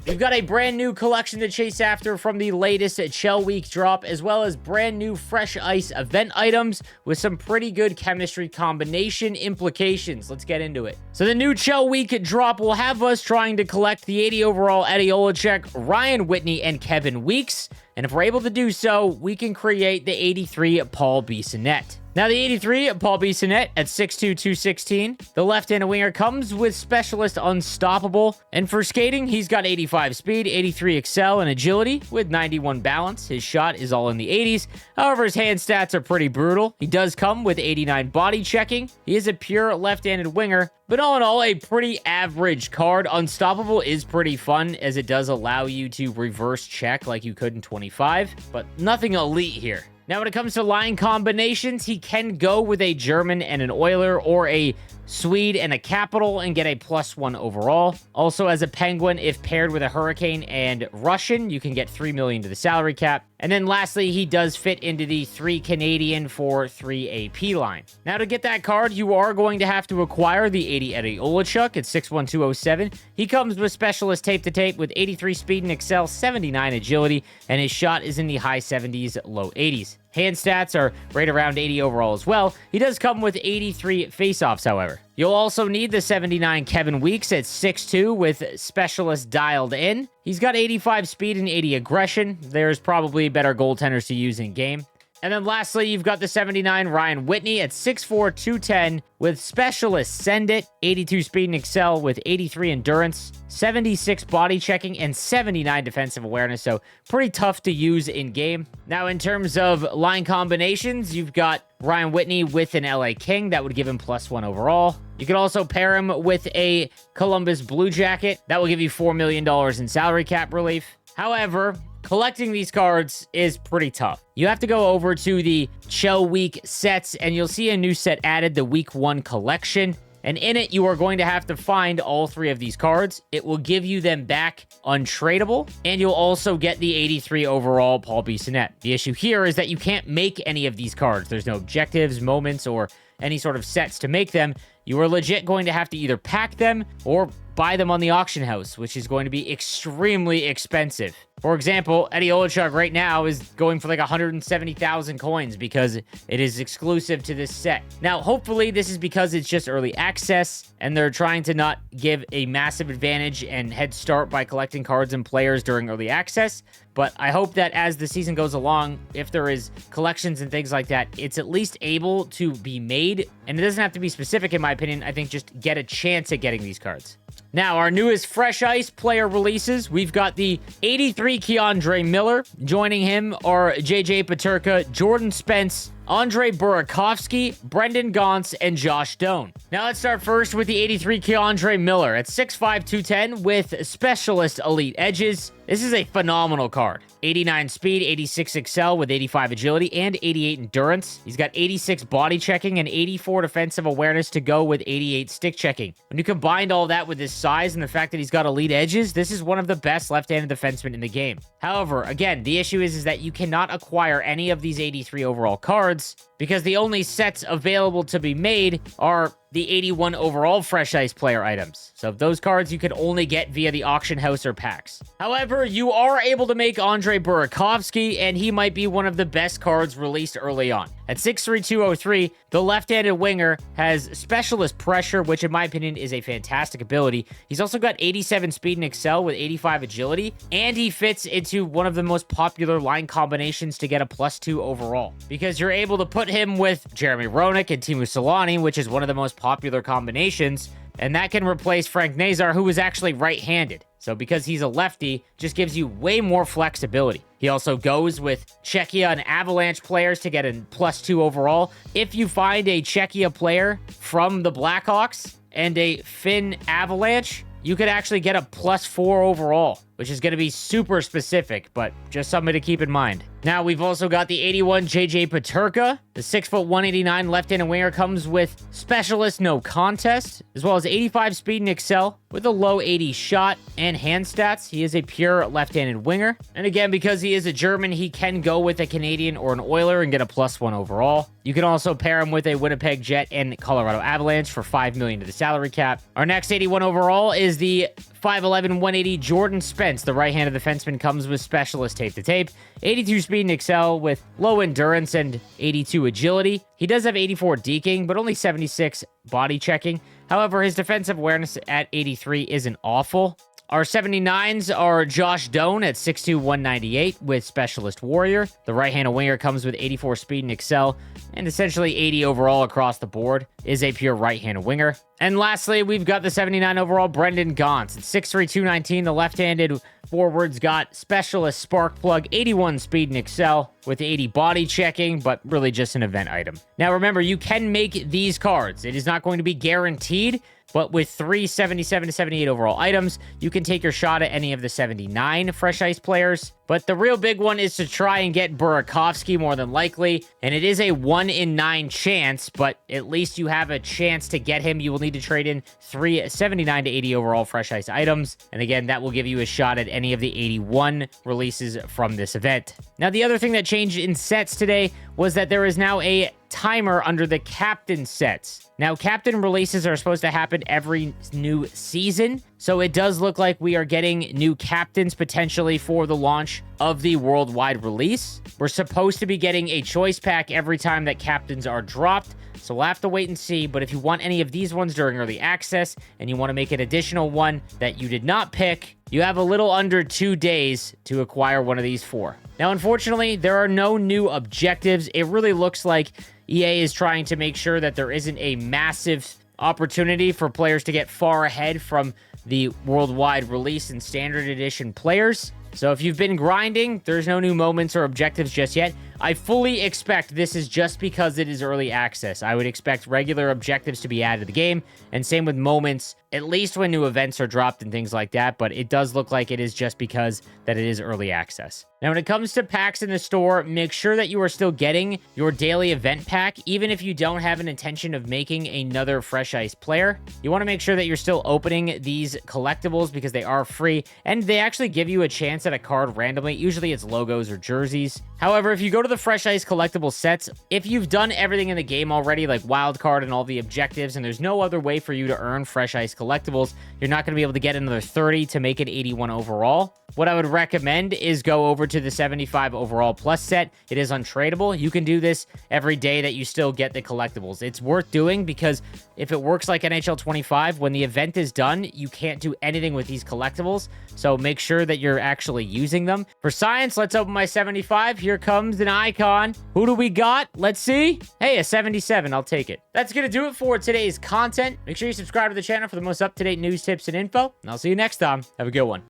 We've got a brand new collection to chase after from the latest Chell Week drop, as well as brand new Fresh Ice event items with some pretty good chemistry combination implications. Let's get into it. So the new Chell Week drop will have us trying to collect the 80 overall Eddie Olczyk, Ryan Whitney, and Kevin Weeks. And if we're able to do so, we can create the 83 Paul Bissonnette. Now, the 83 Paul Bissonnette at 6'2", 216. The left-handed winger comes with Specialist Unstoppable. And for skating, he's got 85 speed, 83 excel, and agility with 91 balance. His shot is all in the 80s. However, his hand stats are pretty brutal. He does come with 89 body checking. He is a pure left-handed winger. But all in all, a pretty average card. Unstoppable is pretty fun, as it does allow you to reverse check like you could in 25, but nothing elite here. Now, when it comes to line combinations, he can go with a German and an Oiler, or a Swede and a Capital, and get a +1 overall. Also, as a Penguin, if paired with a Hurricane and Russian, you can get 3 million to the salary cap. And then lastly, he does fit into the 3 Canadian for 3 AP line. Now, to get that card, you are going to have to acquire the 80 Eddie Olczyk at 6'1", 207. He comes with Specialist Tape to Tape with 83 speed and excel, 79 agility, and his shot is in the high 70s, low 80s. Hand stats are right around 80 overall as well. He does come with 83 faceoffs, however. You'll also need the 79 Kevin Weeks at 6'2", with Specialist dialed in. He's got 85 speed and 80 aggression. There's probably better goaltenders to use in game. And then lastly, you've got the 79 Ryan Whitney at 6'4", 210, with Specialist Send It, 82 speed and excel with 83 endurance, 76 body checking, and 79 defensive awareness, so pretty tough to use in game. Now, in terms of line combinations, you've got Ryan Whitney with an LA King. That would give him +1 overall. You can also pair him with a Columbus Blue Jacket. That will give you $4 million in salary cap relief. However, collecting these cards is pretty tough. You have to go over to the Chell Week sets, and you'll see a new set added, the Week 1 collection. And in it, you are going to have to find all 3 of these cards. It will give you them back untradeable, and you'll also get the 83 overall Paul Bissonnette. The issue here is that you can't make any of these cards. There's no objectives, moments, or any sort of sets to make them. You are legit going to have to either pack them or buy them on the auction house, which is going to be extremely expensive. For example, Eddie Olczyk right now is going for like 170,000 coins because it is exclusive to this set. Now, hopefully this is because it's just early access and they're trying to not give a massive advantage and head start by collecting cards and players during early access. But I hope that as the season goes along, if there is collections and things like that, it's at least able to be made. And it doesn't have to be specific, in my opinion. I think just get a chance at getting these cards. Now, our newest Fresh Ice player releases. We've got the 83 K'Andre Miller. Joining him are JJ Peterka, Jordan Spence, Andre Burakovsky, Brendan Gaunce, and Josh Doan. Now let's start first with the 83 K'Andre Miller at 6'5", 210 with Specialist Elite Edges. This is a phenomenal card. 89 speed, 86 excel with 85 agility, and 88 endurance. He's got 86 body checking and 84 defensive awareness to go with 88 stick checking. When you combine all that with his size and the fact that he's got elite edges, this is one of the best left-handed defensemen in the game. However, again, the issue is that you cannot acquire any of these 83 overall cards because the only sets available to be made are the 81 overall Fresh Ice player items. So those cards you can only get via the auction house or packs. However, you are able to make Andre Burakovsky, and he might be one of the best cards released early on. At 6'3", 203, the left-handed winger has Specialist Pressure, which in my opinion is a fantastic ability. He's also got 87 speed and excel with 85 agility, and he fits into one of the most popular line combinations to get a +2 overall, because you're able to put him with Jeremy Roenick and Teemu Selanne, which is one of the most popular combinations, and that can replace Frank Nazar, who is actually right-handed. So because he's a lefty, just gives you way more flexibility. He also goes with Czechia and Avalanche players to get a +2 overall. If you find a Czechia player from the Blackhawks and a Finn Avalanche, you could actually get a +4 overall, which is going to be super specific, but just something to keep in mind. Now, we've also got the 81 JJ Peterka. The 6'1", 189 left-handed winger comes with Specialist No Contest, as well as 85 speed and excel with a low 80 shot and hand stats. He is a pure left-handed winger. And again, because he is a German, he can go with a Canadian or an Oiler and get a +1 overall. You can also pair him with a Winnipeg Jet and Colorado Avalanche for $5 million to the salary cap. Our next 81 overall is the 5'11", 180, Jordan Spence, the right-handed defenseman, comes with specialist tape-to-tape, 82 speed and excel with low endurance and 82 agility. He does have 84 deking, but only 76 body checking. However, his defensive awareness at 83 isn't awful. Our 79s are Josh Doan at 6'2", 198 with Specialist Warrior. The right-handed winger comes with 84 speed and excel, and essentially 80 overall across the board, is a pure right-handed winger. And lastly, we've got the 79 overall Brendan Gaunce at 6'3", 219. The left-handed forward's got Specialist Spark Plug, 81 speed and excel with 80 body checking, but really just an event item. Now remember, you can make these cards. It is not going to be guaranteed, but with 3 77 to 78 overall items, you can take your shot at any of the 79 Fresh Ice players. But the real big one is to try and get Burakovsky more than likely, and it is a 1 in 9 chance, but at least you have a chance to get him. You will need to trade in 3 79 to 80 overall Fresh Ice items, and again, that will give you a shot at any of the 81 releases from this event. Now, the other thing that changed in sets today was that there is now a timer under the captain sets. Now, captain releases are supposed to happen every new season, so it does look like we are getting new captains potentially for the launch of the worldwide release. We're supposed to be getting a choice pack every time that captains are dropped, so we'll have to wait and see. But if you want any of these ones during early access and you want to make an additional one that you did not pick, you have a little under 2 days to acquire one of these 4. Now, unfortunately, there are no new objectives. It really looks like EA is trying to make sure that there isn't a massive opportunity for players to get far ahead from the worldwide release and standard edition players. So if you've been grinding, there's no new moments or objectives just yet. I fully expect this is just because it is early access. I would expect regular objectives to be added to the game, and same with moments, at least when new events are dropped and things like that, but it does look like it is just because that it is early access. Now, when it comes to packs in the store, make sure that you are still getting your daily event pack, even if you don't have an intention of making another Fresh Ice player. You want to make sure that you're still opening these collectibles because they are free, and they actually give you a chance at a card randomly. Usually it's logos or jerseys. However, if you go to the Fresh Ice collectible sets, if you've done everything in the game already, like wildcard and all the objectives, and there's no other way for you to earn Fresh Ice collectibles, you're not going to be able to get another 30 to make it 81 overall. What I would recommend is go over to the 75 overall plus set. It is untradeable. You can do this every day that you still get the collectibles. It's worth doing because if it works like NHL 25, when the event is done, you can't do anything with these collectibles. So make sure that you're actually using them. For science, let's open my 75. Here comes an icon. Who do we got? Let's see. Hey, a 77. I'll take it. That's going to do it for today's content. Make sure you subscribe to the channel for the most up-to-date news, tips, and info. And I'll see you next time. Have a good one.